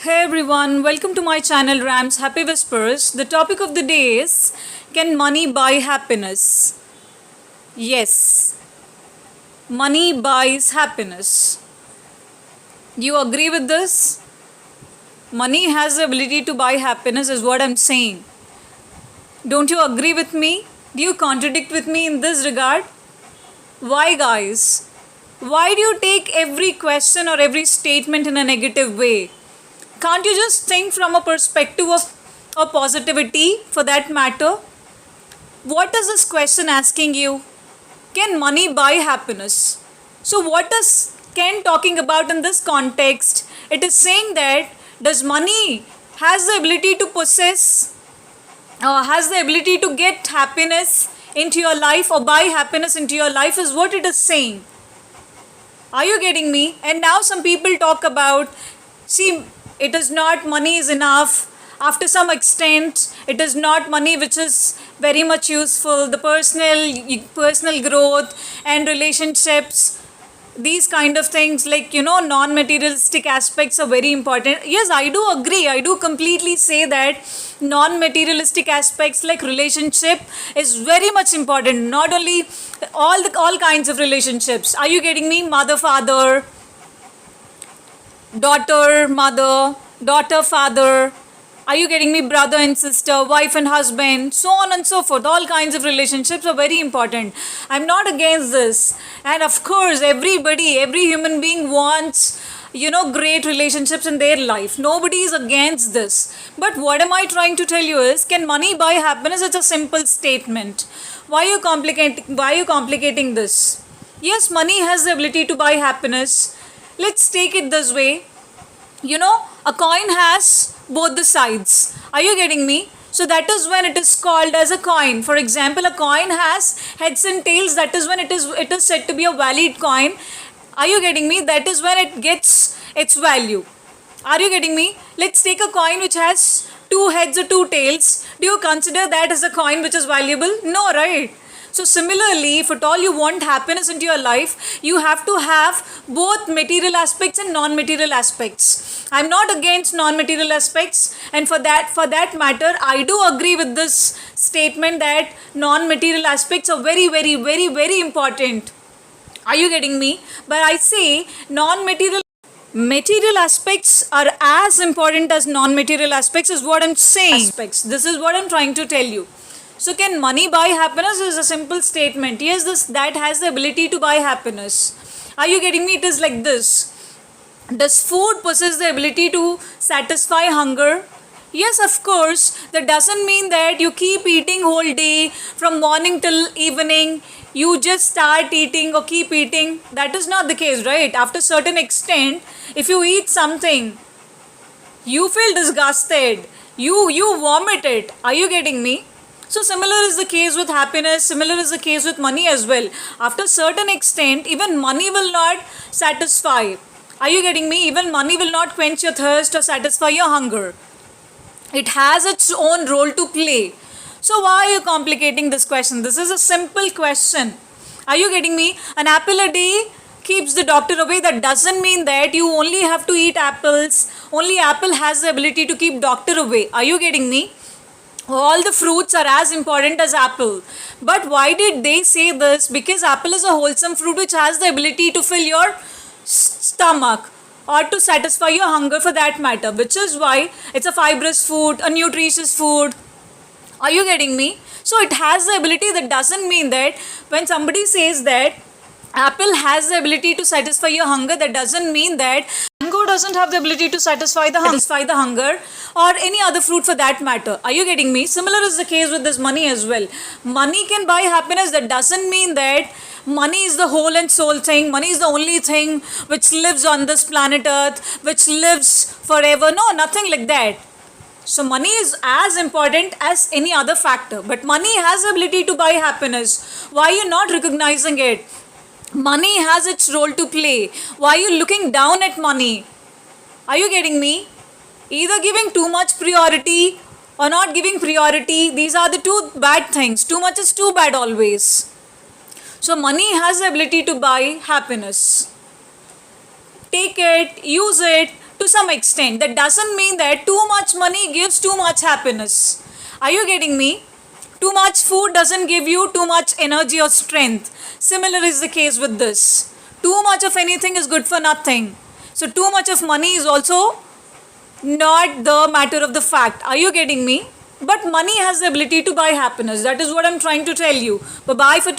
Hey everyone, welcome to my channel Ram's Happy Whispers. The topic of the day is, can money buy happiness? Yes, money buys happiness. Do you agree with this? Money has the ability to buy happiness, is what I'm saying. Don't you agree with me? Do you contradict with me in this regard? Why, guys? Why do you take every question or every statement in a negative way? Can't you just think from a perspective of positivity for that matter? What is this question asking you? Can money buy happiness? So, what is Ken talking about in this context? It is saying that does money has the ability to possess, has the ability to get happiness into your life or buy happiness into your life, is what it is saying. Are you getting me? And now some people talk about, see, it is not money is enough. After some extent, it is not money which is very much useful. The personal growth and relationships, these kind of things, like non-materialistic aspects are very important. Yes, I do agree. I do completely say that non-materialistic aspects like relationship is very much important. Not only all kinds of relationships. Are you getting me? Mother, father, daughter, mother, daughter, father. Are you getting me? Brother and sister, wife and husband, so on and so forth. All kinds of relationships are very important. I'm not against this. And of course, everybody, every human being wants, great relationships in their life. Nobody is against this. But what am I trying to tell you is, can money buy happiness? It's a simple statement. Why are you complicating this? Yes, money has the ability to buy happiness. Let's take it this way. A coin has both the sides. Are you getting me? So that is when it is called as a coin. For example, a coin has heads and tails. That is when it is said to be a valid coin. Are you getting me? That is when it gets its value. Are you getting me? Let's take a coin which has two heads or two tails. Do you consider that as a coin which is valuable? No, right? So similarly, if at all you want happiness into your life, you have to have both material aspects and non-material aspects. I'm not against non-material aspects, and for that matter, I do agree with this statement that non-material aspects are very, very, very, very important. Are you getting me? But I say material aspects are as important as non-material aspects, is what I'm saying. Aspects. This is what I'm trying to tell you. So can money buy happiness? Is a simple statement. Yes, this that has the ability to buy happiness. Are you getting me? It is like this. Does food possess the ability to satisfy hunger? Yes, of course. That doesn't mean that you keep eating whole day from morning till evening. You just start eating or keep eating. That is not the case, right? After certain extent, if you eat something, you feel disgusted. You vomit it. Are you getting me? So similar is the case with happiness, similar is the case with money as well. After certain extent, even money will not satisfy. Are you getting me? Even money will not quench your thirst or satisfy your hunger. It has its own role to play. So why are you complicating this question? This is a simple question. Are you getting me? An apple a day keeps the doctor away. That doesn't mean that you only have to eat apples. Only apple has the ability to keep doctor away. Are you getting me? All the fruits are as important as apple. But why did they say this? Because apple is a wholesome fruit which has the ability to fill your stomach or to satisfy your hunger for that matter, which is why it's a fibrous food, a nutritious food. Are you getting me? So it has the ability. That doesn't mean that when somebody says that apple has the ability to satisfy your hunger, that doesn't mean that mango doesn't have the ability to satisfy the hunger, or any other fruit for that matter. Are you getting me? Similar is the case with this money as well. Money can buy happiness. That doesn't mean that money is the whole and soul thing. Money is the only thing which lives on this planet earth, which lives forever. No, nothing like that. So money is as important as any other factor, but money has the ability to buy happiness. Why are you not recognizing it? Money has its role to play. Why are you looking down at money? Are you getting me? Either giving too much priority or not giving priority. These are the two bad things. Too much is too bad always. So money has the ability to buy happiness. Take it, use it, to some extent. That doesn't mean that too much money gives too much happiness. Are you getting me? Too much food doesn't give you too much energy or strength. Similar is the case with this. Too much of anything is good for nothing. So too much of money is also not the matter of the fact. Are you getting me? But money has the ability to buy happiness. That is what I'm trying to tell you. Bye bye for today.